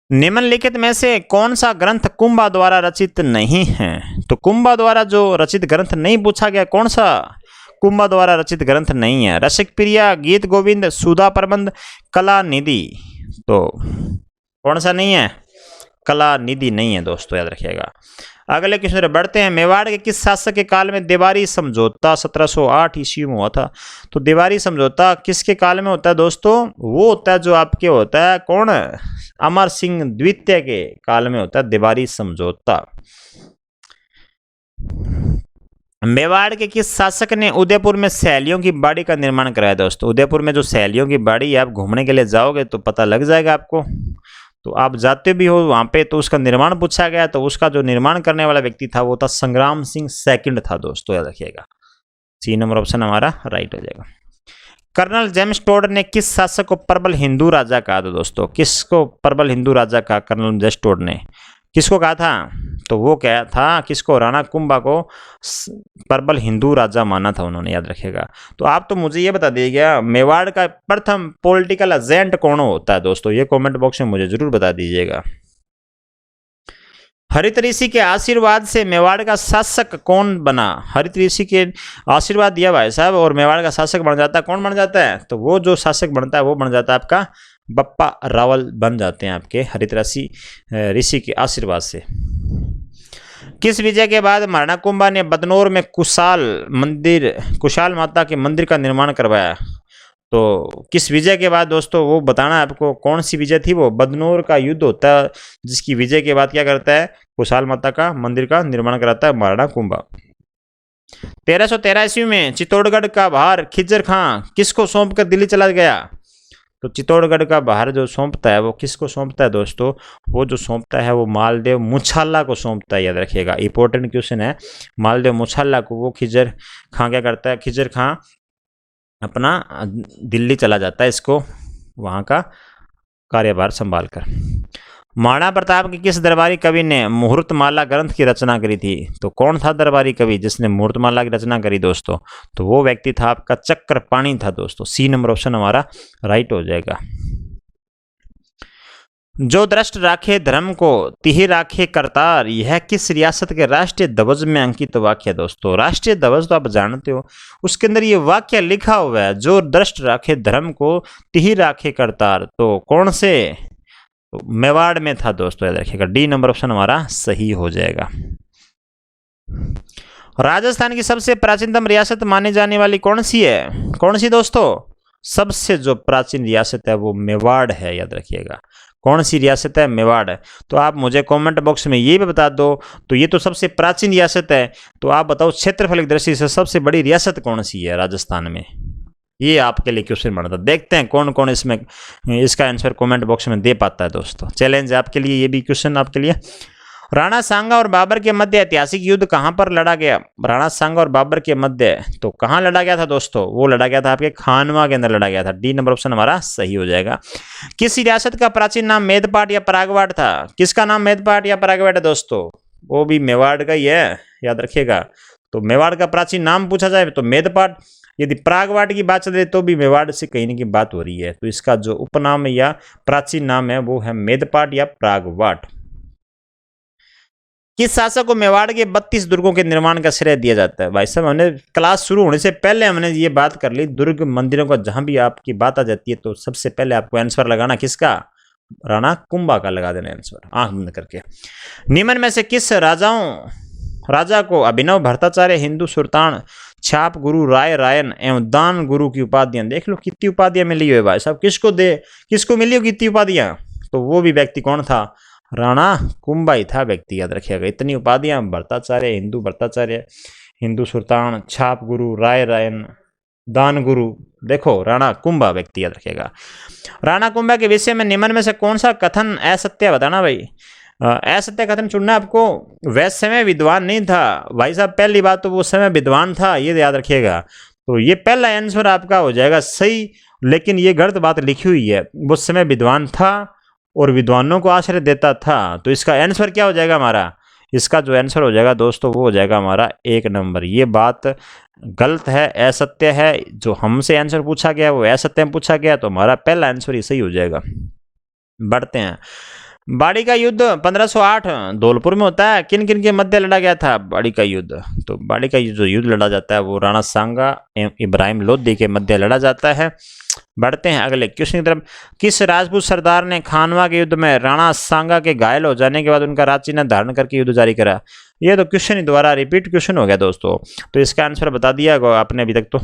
निम्नलिखित में से कौन सा ग्रंथ कुंभा द्वारा रचित नहीं है? तो कुंभा द्वारा जो रचित ग्रंथ नहीं पूछा गया, कौन सा कुंभा द्वारा रचित ग्रंथ नहीं है? रसिक प्रिया, गीत गोविंद, सुधा प्रबंध, कला निधि। तो कौन सा नहीं है? कला निधि नहीं है दोस्तों, याद रखिएगा। अगले क्वेश्चन बढ़ते हैं। मेवाड़ के किस शासक के काल में देवारी समझौता 1708 ईस्वी में हुआ था? तो देवारी समझौता किसके काल में होता है दोस्तों? वो होता है जो आपके होता है कौन, अमर सिंह द्वितीय के काल में होता है देवारी समझौता। मेवाड़ के किस शासक ने उदयपुर में सैलियों की बाड़ी का निर्माण कराया दोस्तों? उदयपुर में जो सैलियों की बाड़ी, आप घूमने के लिए जाओगे तो पता लग जाएगा आपको, तो आप जाते भी हो वहां पे, तो उसका निर्माण पूछा गया, तो उसका जो निर्माण करने वाला व्यक्ति था वो था संग्राम सिंह सेकंड था दोस्तों, याद रखिएगा। सी नंबर ऑप्शन हमारा राइट हो जाएगा। कर्नल जेम्स टोड ने किस शासक को प्रबल हिंदू राजा कहा था दोस्तों? किसको प्रबल हिंदू राजा कहा कर्नल जेम्स टोड ने? किसको कहा था? तो वो क्या था, किसको? राणा कुंभा को प्रबल हिंदू राजा माना था उन्होंने, याद रखिएगा। तो आप तो मुझे ये बता दीजिएगा, मेवाड़ का प्रथम पॉलिटिकल एजेंट कौन होता है दोस्तों? ये कमेंट बॉक्स में मुझे जरूर बता दीजिएगा। हरित ऋषि के आशीर्वाद से मेवाड़ का शासक कौन बना? हरित ऋषि के आशीर्वाद दिया भाई साहब और मेवाड़ का शासक बन जाता है, कौन बन जाता है? तो वो जो शासक बनता है वो बन जाता है आपका बप्पा रावल बन जाते हैं आपके हरित ऋषि के आशीर्वाद से। किस विजय के बाद महाराणा कुंभा ने बदनौर में कुशाल माता के मंदिर का निर्माण करवाया? तो किस विजय के बाद दोस्तों, वो बताना है आपको, कौन सी विजय थी वो? बदनौर का युद्ध होता है जिसकी विजय के बाद क्या करता है, कुशाल माता का मंदिर का निर्माण कराता है महाराणा कुंभा। 1313 ईस्वी में चित्तौड़गढ़ का भार खिज्जर खां किसको सौंप कर दिल्ली चला गया? तो चित्तौड़गढ़ का भार जो सौंपता है वो किसको सौंपता है दोस्तों? वो जो सौंपता है वो मालदेव मुछाला को सौंपता है, याद रखिएगा। इंपॉर्टेंट क्वेश्चन है, मालदेव मुछाला को वो खिज्जर खां क्या करता है? खिज्जर खां अपना दिल्ली चला जाता है इसको वहाँ का कार्यभार संभाल कर। महाराणा प्रताप के किस दरबारी कवि ने मुहूर्तमाला ग्रंथ की रचना करी थी? तो कौन था दरबारी कवि जिसने मुहूर्तमाला की रचना करी दोस्तों? तो वो व्यक्ति था आपका चक्रपाणी था दोस्तों। सी नंबर ऑप्शन हमारा राइट हो जाएगा। जो दृष्ट राखे धर्म को तिहि राखे करतार, यह किस रियासत के राष्ट्रीय ध्वज में अंकित वाक्य है दोस्तों? राष्ट्रीय ध्वज तो आप जानते हो, उसके अंदर ये वाक्य लिखा हुआ है, जो दृष्ट राखे धर्म को तिहि राखे करतार। तो कौन से? तो मेवाड़ में था दोस्तों, याद रखिएगा। डी नंबर ऑप्शन हमारा सही हो जाएगा। राजस्थान की सबसे प्राचीनतम रियासत मानी जाने वाली कौन सी है? कौन सी दोस्तों? सबसे जो प्राचीन रियासत है वो मेवाड़ है, याद रखिएगा। कौन सी रियासत है? मेवाड़ है। तो आप मुझे कमेंट बॉक्स में ये भी बता दो, तो ये तो सबसे प्राचीन रियासत है, तो आप बताओ क्षेत्रफल की दृष्टि से सबसे बड़ी रियासत कौन सी है राजस्थान में? ये आपके लिए क्वेश्चन बनता है। देखते हैं कौन कौन इसमें इसका आंसर कमेंट बॉक्स में दे पाता है दोस्तों। चैलेंज है आपके लिए, ये भी क्वेश्चन आपके लिए। राणा सांगा और बाबर के मध्य ऐतिहासिक युद्ध कहां पर लड़ा गया? राणा सांगा और बाबर के मध्य तो कहां लड़ा गया था दोस्तों? वो लड़ा गया था आपके खानवा के अंदर लड़ा गया था। डी नंबर ऑप्शन हमारा सही हो जाएगा। किस रियासत का प्राचीन नाम मेदपाट या परागवाट था? किसका नाम मेदपाट या परागवाट है दोस्तों? वो भी मेवाड़ का ही है, याद रखिएगा। तो मेवाड़ का प्राचीन नाम पूछा जाए तो मेदपाट, यदि परागवाट की बात चले तो भी मेवाड़ से कहीं न कहीं बात हो रही है। तो इसका जो उपनाम या प्राचीन नाम है वो है मेदपाट या परागवाट। किस शासक को मेवाड़ के 32 दुर्गों के निर्माण का श्रेय दिया जाता है? भाई साहब हमने क्लास शुरू होने से पहले हमने ये बात कर ली, दुर्ग मंदिरों का जहां भी आपकी बात आ जाती है तो सबसे पहले आपको आंसर लगाना किसका? राणा कुंभा का लगा देना आंसर, आंख बंद करके। निम्न में से किस राजा को अभिनव भट्टाचार्य, हिंदू सुल्तान, छाप गुरु, राय रायन एवं दान गुरु की उपाधियां, देख लो कितनी उपाधियां मिली हुई भाई साहब, किसको मिली हो कितनी उपाधियां? तो वो भी व्यक्ति कौन था? राणा कुंभा ही था व्यक्ति, याद रखिएगा। इतनी उपाधियां, भट्टाचार्य, हिंदू सुल्तान, छाप गुरु, राय रायन, दान गुरु, देखो राणा कुंभा व्यक्ति, याद रखिएगा। राणा कुंभा के विषय में निम्न में से कौन सा कथन असत्य बताना भाई? असत्य कथन चुनना आपको। वह समय विद्वान नहीं था भाई साहब, पहली बात तो वो समय विद्वान था, ये याद रखिएगा। तो ये पहला आंसर आपका हो जाएगा सही, लेकिन ये गलत बात लिखी हुई है। वो समय विद्वान था और विद्वानों को आश्रय देता था, तो इसका आंसर क्या हो जाएगा हमारा? इसका जो आंसर हो जाएगा दोस्तों वो हो जाएगा हमारा 1 नंबर। ये बात गलत है, असत्य है। जो हमसे आंसर पूछा गया वो असत्य में पूछा गया, तो हमारा पहला आंसर ही सही हो जाएगा। बढ़ते हैं। बाड़ी का युद्ध 1508 धौलपुर में होता है। किन किन के मध्य लड़ा गया था बाड़ी का युद्ध? तो बाड़ी का जो युद्ध लड़ा जाता है वो राणा सांगा एवं इब्राहिम लोधी के मध्य लड़ा जाता है। बढ़ते हैं अगले क्वेश्चन की तरफ। किस राजपूत सरदार ने खानवा के युद्ध में राणा सांगा के घायल हो जाने के बाद उनका राजचिन्ह धारण करके युद्ध जारी करा? ये तो क्वेश्चन दोबारा रिपीट क्वेश्चन हो गया दोस्तों, तो इसका आंसर बता दिया आपने अभी तक। तो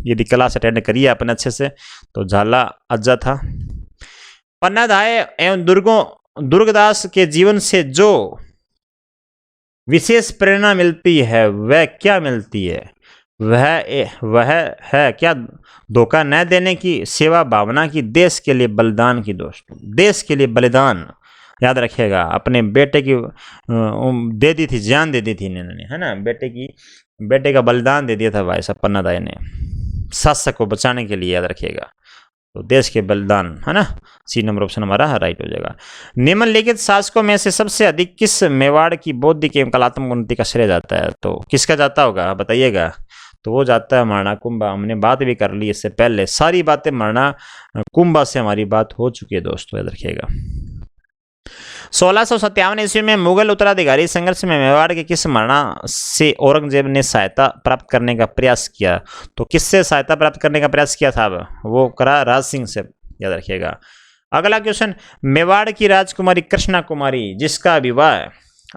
यदि क्लास अटेंड करी है अपने अच्छे से तो झाला अज्जा था। पन्नाधाय एवं दुर्गदास के जीवन से जो विशेष प्रेरणा मिलती है वह क्या मिलती है? वह है क्या? धोखा न देने की, सेवा भावना की, देश के लिए बलिदान की। दोस्तों देश के लिए बलिदान, याद रखिएगा। अपने बेटे की दे दी थी, जान दे दी थी इन्होंने, है ना। बेटे का बलिदान दे दिया था भाई साहब पन्नाधाय ने, शासक को बचाने के लिए, याद रखिएगा। तो देश के बलिदान, है ना। सी नंबर ऑप्शन हमारा राइट हो जाएगा। निम्नलिखित शासकों में से सबसे अधिक किस मेवाड़ की बौद्धिक एवं कलात्मक उन्नति का श्रेय जाता है? तो किसका जाता होगा बताइएगा? तो वो जाता है महाराणा कुंभा। हमने बात भी कर ली इससे पहले, सारी बातें महाराणा कुंभा से हमारी बात हो चुकी है दोस्तों, याद रखिएगा। 1657 ईस्वी में मुगल उत्तराधिकारी संघर्ष में मेवाड़ के किस महाराणा से औरंगजेब ने सहायता प्राप्त करने का प्रयास किया? तो किससे सहायता प्राप्त करने का प्रयास किया था? वो करा राज सिंह से, याद रखिएगा। अगला क्वेश्चन, मेवाड़ की राजकुमारी कृष्णा कुमारी जिसका विवाह,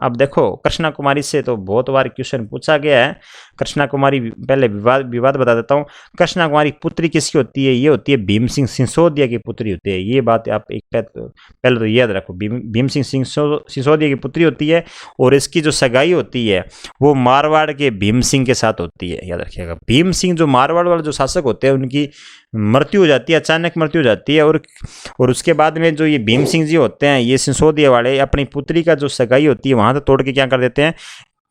अब देखो कृष्णा कुमारी से तो बहुत बार क्वेश्चन पूछा गया है। कृष्णा कुमारी, पहले विवाद बता देता हूँ। कृष्णा कुमारी पुत्री किसकी होती है? ये होती है भीम सिंह सिसोदिया की पुत्री होती है। ये बात आप पहले तो याद रखो, भीम सिंह सिसोदिया की पुत्री होती है। और इसकी जो सगाई होती है वो मारवाड़ के भीम सिंह के साथ होती है, याद रखिएगा। भीम सिंह जो मारवाड़ वाले जो शासक होते हैं उनकी मृत्यु हो जाती है, अचानक मृत्यु हो जाती है। और उसके बाद में जो ये भीम सिंह जी होते हैं, ये सिसोदिया वाले, अपनी पुत्री का जो सगाई होती है वहां से तोड़ के क्या कर देते हैं,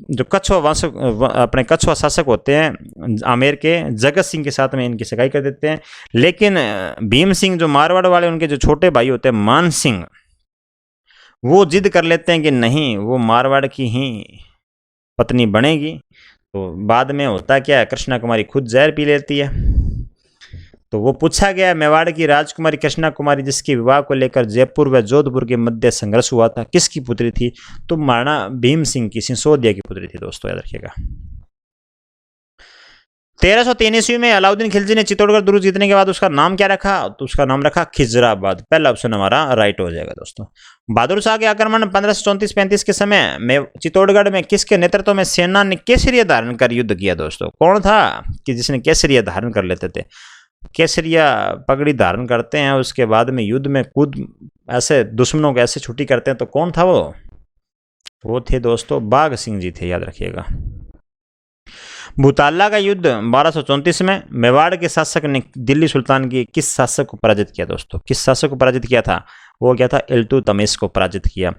जो अपने कछुआ शासक होते हैं आमेर के जगत सिंह के साथ में इनकी सगाई कर देते हैं। लेकिन भीम सिंह जो मारवाड़ वाले, उनके जो छोटे भाई होते हैं मान सिंह, वो जिद कर लेते हैं कि नहीं, वो मारवाड़ की ही पत्नी बनेगी। तो बाद में होता क्या है, कृष्णा कुमारी खुद जहर पी लेती है। तो वो पूछा गया, मेवाड़ की राजकुमारी कृष्णा कुमारी जिसके विवाह को लेकर जयपुर व जोधपुर के मध्य संघर्ष हुआ था, किसकी पुत्री थी? तो महाराणा भीम सिंह की, सिसोदिया की पुत्री थी दोस्तों, याद रखिएगा। 1303 ईस्वी में अलाउद्दीन खिलजी ने चित्तौड़गढ़ दुर्ग जीतने के बाद उसका नाम क्या रखा? तो उसका नाम रखा खिजराबाद। पहला ऑप्शन हमारा राइट हो जाएगा दोस्तों। बहादुर शाह के आक्रमण 1534-35 के समय में चित्तौड़गढ़ में किसके नेतृत्व में सेना ने केसरिया धारण कर युद्ध किया? दोस्तों कौन था कि जिसने केसरिया धारण कर लेते थे? केसरिया पगड़ी धारण करते हैं, उसके बाद में युद्ध में कूद ऐसे दुश्मनों को ऐसे छुट्टी करते हैं, तो कौन था वो थे दोस्तों बाघ सिंह जी थे, याद रखिएगा। भूताला का युद्ध 1234 में मेवाड़ के शासक ने दिल्ली सुल्तान की किस शासक को पराजित किया? दोस्तों किस शासक को पराजित किया था? वो क्या था? इल्तुतमिश को पराजित किया।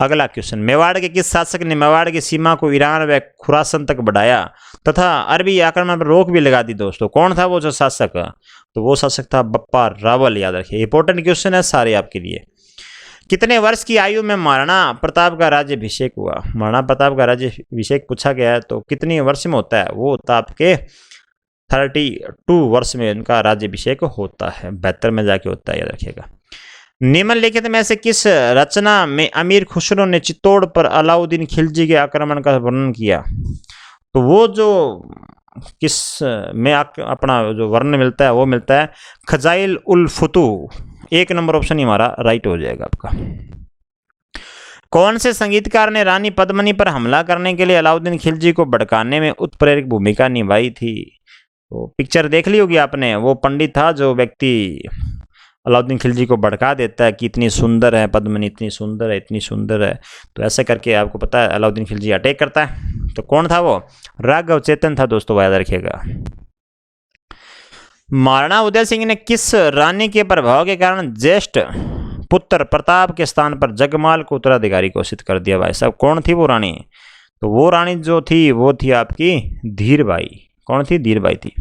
अगला क्वेश्चन, मेवाड़ के किस शासक ने मेवाड़ की सीमा को ईरान व खुरासन तक बढ़ाया तथा अरबी आक्रमण पर रोक भी लगा दी? दोस्तों कौन था वो जो शासक? तो वो शासक था बप्पा रावल, याद रखिए। इंपॉर्टेंट क्वेश्चन है सारे आपके लिए। कितने वर्ष की आयु में महाराणा प्रताप का राज्याभिषेक हुआ? महाराणा प्रताप का राज्याभिषेक पूछा गया है, तो कितने वर्ष में होता है? वो होता आपके 32 वर्ष में इनका राज्याभिषेक होता है, 72 में जाके होता है, याद रखिएगा। निम्नलिखित में से किस रचना में अमीर खुसरो ने चित्तौड़ पर अलाउद्दीन खिलजी के आक्रमण का वर्णन किया? तो वो जो किस में अपना जो वर्णन मिलता है वो मिलता है खजाइल उल फुतूह। 1 नंबर ऑप्शन ही हमारा राइट हो जाएगा आपका। कौन से संगीतकार ने रानी पद्मिनी पर हमला करने के लिए अलाउद्दीन खिलजी को भड़काने में उत्प्रेरक भूमिका निभाई थी? तो पिक्चर देख ली होगी आपने, वो पंडित था जो व्यक्ति अलाउद्दीन खिलजी को भड़का देता है कि इतनी सुंदर है पद्मिनी, इतनी सुंदर है, इतनी सुंदर है। तो ऐसा करके आपको पता है अलाउद्दीन खिलजी अटैक करता है। तो कौन था वो? राघव चेतन था दोस्तों, याद रखिएगा। महाराणा उदय सिंह ने किस रानी के प्रभाव के कारण ज्येष्ठ पुत्र प्रताप के स्थान पर जगमाल को उत्तराधिकारी घोषित कर दिया? भाई साहब कौन थी वो रानी? तो वो रानी जो थी वो थी आपकी धीरबाई। कौन थी? धीरबाई थी।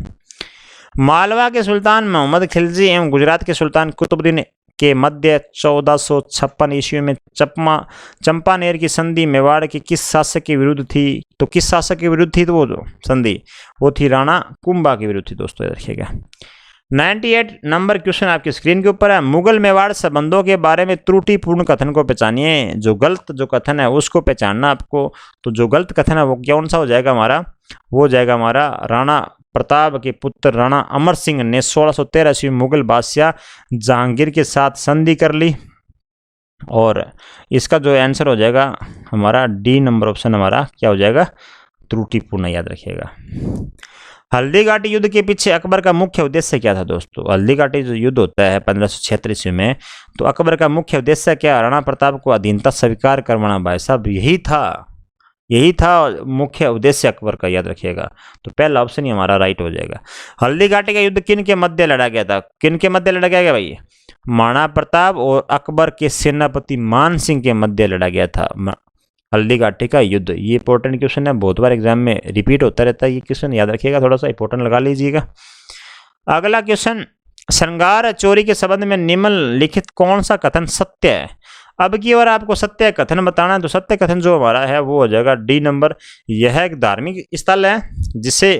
मालवा के सुल्तान मोहम्मद खिलजी एवं गुजरात के सुल्तान कुतुबुद्दीन के मध्य 1456 ईस्वी में चंपानेर की संधि मेवाड़ के किस शासक के विरुद्ध थी? तो किस शासक के विरुद्ध थी? तो वो जो संधि वो थी राणा कुंभा के विरुद्ध थी दोस्तों, याद रखिएगा। 98 नंबर क्वेश्चन आपकी स्क्रीन के ऊपर है। मुगल मेवाड़ संबंधों के बारे में त्रुटिपूर्ण कथन को पहचानिए। जो गलत जो कथन है उसको पहचानना आपको। तो जो गलत कथन है वो कौन सा हो जाएगा हमारा? वो जाएगा हमारा राणा प्रताप के पुत्र राणा अमर सिंह ने 1613 ईस्वी मुगल बादशाह जहांगीर के साथ संधि कर ली। और इसका जो आंसर हो जाएगा हमारा डी नंबर ऑप्शन हमारा क्या हो जाएगा? त्रुटिपूर्ण, याद रखिएगा। हल्दी घाटी युद्ध के पीछे अकबर का मुख्य उद्देश्य क्या था दोस्तों? हल्दी घाटी जो युद्ध होता है 1576 ईस्वी में, तो अकबर का मुख्य उद्देश्य क्या? राणा प्रताप को अधीनता स्वीकार करवाना। भाई साहब यही था मुख्य उद्देश्य अकबर का, याद रखिएगा। तो पहला ऑप्शन ही हमारा राइट हो जाएगा। हल्दी घाटी का युद्ध किन के मध्य लड़ा गया था? किन के मध्य लड़ा गया भाई? महाराणा प्रताप और अकबर के सेनापति मान सिंह के मध्य लड़ा गया था हल्दी घाटी का युद्ध। ये इंपॉर्टेंट क्वेश्चन है, बहुत बार एग्जाम में रिपीट होता रहता है ये क्वेश्चन, याद रखिएगा, थोड़ा सा इंपॉर्टेंट लगा लीजिएगा। अगला क्वेश्चन, श्रृंगार चोरी के संबंध में निम्नलिखित कौन सा कथन सत्य है? अब की बार आपको सत्य कथन बताना है। तो सत्य कथन जो हमारा है वो हो जाएगा डी नंबर। यह एक धार्मिक स्थल है जिसे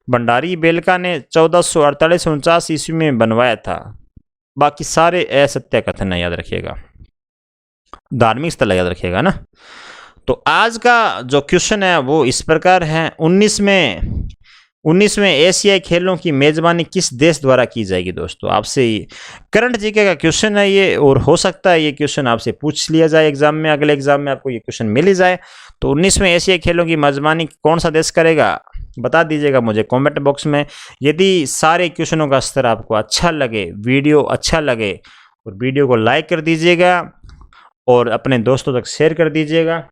भंडारी बेलका ने 1448-49 ईस्वी में बनवाया था। बाकी सारे असत्य कथन है, याद रखिएगा। धार्मिक स्थल है, याद रखिएगा ना। तो आज का जो क्वेश्चन है वो इस प्रकार है। 19वें एशियाई खेलों की मेजबानी किस देश द्वारा की जाएगी? दोस्तों आपसे करंट जीके का क्वेश्चन है ये, और हो सकता है ये क्वेश्चन आपसे पूछ लिया जाए एग्जाम में, अगले एग्जाम में आपको ये क्वेश्चन मिल ही जाए। तो 19वें एशियाई खेलों की मेजबानी कौन सा देश करेगा? बता दीजिएगा मुझे कमेंट बॉक्स में। यदि सारे क्वेश्चनों का स्तर आपको अच्छा लगे, वीडियो अच्छा लगे, और वीडियो को लाइक कर दीजिएगा और अपने दोस्तों तक शेयर कर दीजिएगा।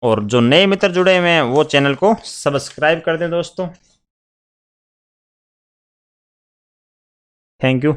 और जो नए मित्र जुड़े हुए हैं वो चैनल को सब्सक्राइब कर दें दोस्तों। Thank you.